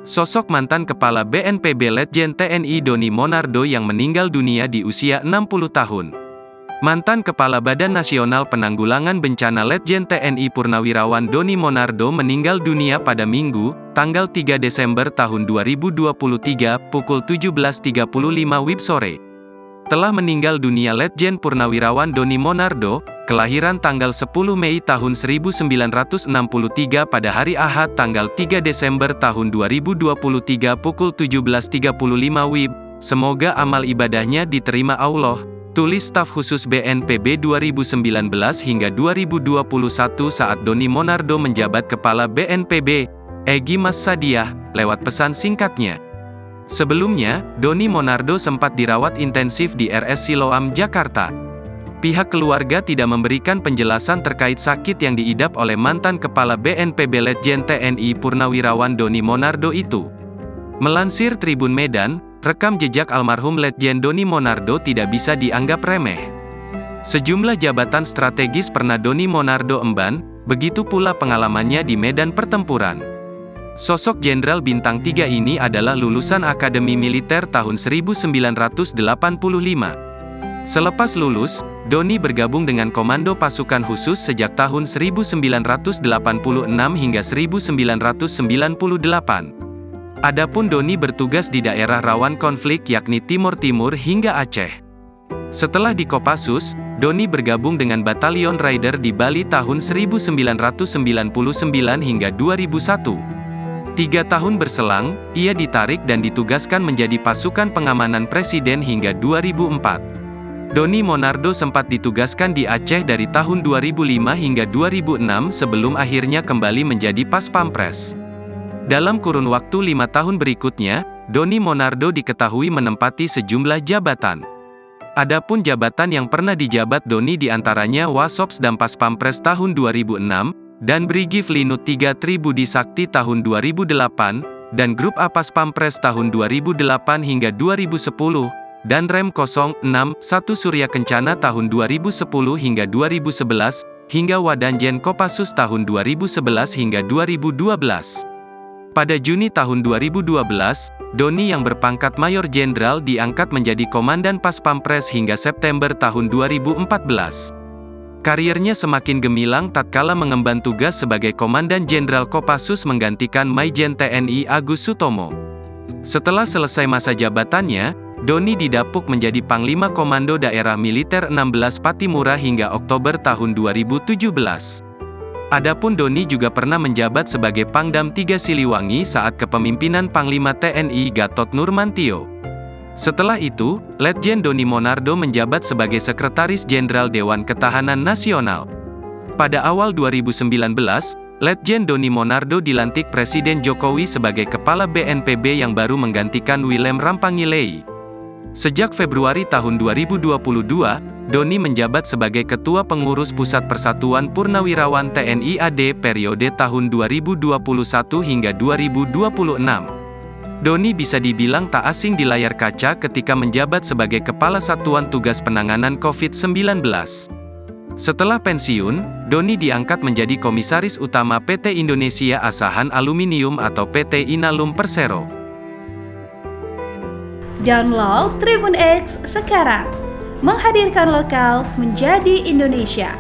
Sosok mantan Kepala BNPB Letjen TNI Doni Monardo yang meninggal dunia di usia 60 tahun. Mantan Kepala Badan Nasional Penanggulangan Bencana Letjen TNI Purnawirawan Doni Monardo meninggal dunia pada Minggu, tanggal 3 Desember tahun 2023, pukul 17.35 WIB sore. Telah meninggal dunia Letjen Purnawirawan Doni Monardo, kelahiran tanggal 10 Mei tahun 1963 pada hari Ahad tanggal 3 Desember tahun 2023 pukul 17.35 WIB. Semoga amal ibadahnya diterima Allah. Tulis staf khusus BNPB 2019 hingga 2021 saat Doni Monardo menjabat Kepala BNPB, Egy Mas Sadiah, lewat pesan singkatnya. Sebelumnya, Doni Monardo sempat dirawat intensif di RS Siloam, Jakarta. Pihak keluarga tidak memberikan penjelasan terkait sakit yang diidap oleh mantan Kepala BNPB Letjen TNI Purnawirawan Doni Monardo itu. Melansir Tribun Medan, rekam jejak almarhum Letjen Doni Monardo tidak bisa dianggap remeh. Sejumlah jabatan strategis pernah Doni Monardo emban, begitu pula pengalamannya di medan pertempuran. Sosok Jenderal Bintang 3 ini adalah lulusan Akademi Militer tahun 1985. Selepas lulus, Doni bergabung dengan Komando Pasukan Khusus sejak tahun 1986 hingga 1998. Adapun Doni bertugas di daerah rawan konflik yakni Timur Timur hingga Aceh. Setelah di Kopassus, Doni bergabung dengan Batalion Raider di Bali tahun 1999 hingga 2001. 3 tahun berselang, ia ditarik dan ditugaskan menjadi pasukan pengamanan presiden hingga 2004. Doni Monardo sempat ditugaskan di Aceh dari tahun 2005 hingga 2006 sebelum akhirnya kembali menjadi Pas Pampres. Dalam kurun waktu 5 tahun berikutnya, Doni Monardo diketahui menempati sejumlah jabatan. Adapun jabatan yang pernah dijabat Doni diantaranya Wasops dan Pas Pampres tahun 2006, dan Brigif Linut 3 Tribudi Sakti tahun 2008, dan Grup A Pas Pampres tahun 2008 hingga 2010, dan Rem 061 Surya Kencana tahun 2010 hingga 2011, hingga Wadanjen Kopassus tahun 2011 hingga 2012. Pada Juni tahun 2012, Doni yang berpangkat Mayor Jenderal diangkat menjadi Komandan Pas Pampres hingga September tahun 2014. Karirnya semakin gemilang tatkala mengemban tugas sebagai Komandan Jenderal Kopassus menggantikan Maijen TNI Agus Sutomo. Setelah selesai masa jabatannya, Doni didapuk menjadi Panglima Komando Daerah Militer 16 Patimura hingga Oktober tahun 2017. Adapun Doni juga pernah menjabat sebagai Pangdam 3 Siliwangi saat kepemimpinan Panglima TNI Gatot Nurmantio. Setelah itu, Letjen Doni Monardo menjabat sebagai Sekretaris Jenderal Dewan Ketahanan Nasional. Pada awal 2019, Letjen Doni Monardo dilantik Presiden Jokowi sebagai Kepala BNPB yang baru menggantikan Willem Rampangilei. Sejak Februari tahun 2022, Doni menjabat sebagai Ketua Pengurus Pusat Persatuan Purnawirawan TNI AD periode tahun 2021 hingga 2026. Doni bisa dibilang tak asing di layar kaca ketika menjabat sebagai Kepala Satuan Tugas Penanganan COVID-19. Setelah pensiun, Doni diangkat menjadi Komisaris Utama PT Indonesia Asahan Aluminium atau PT Inalum Persero. Download Tribun X sekarang, menghadirkan lokal menjadi Indonesia.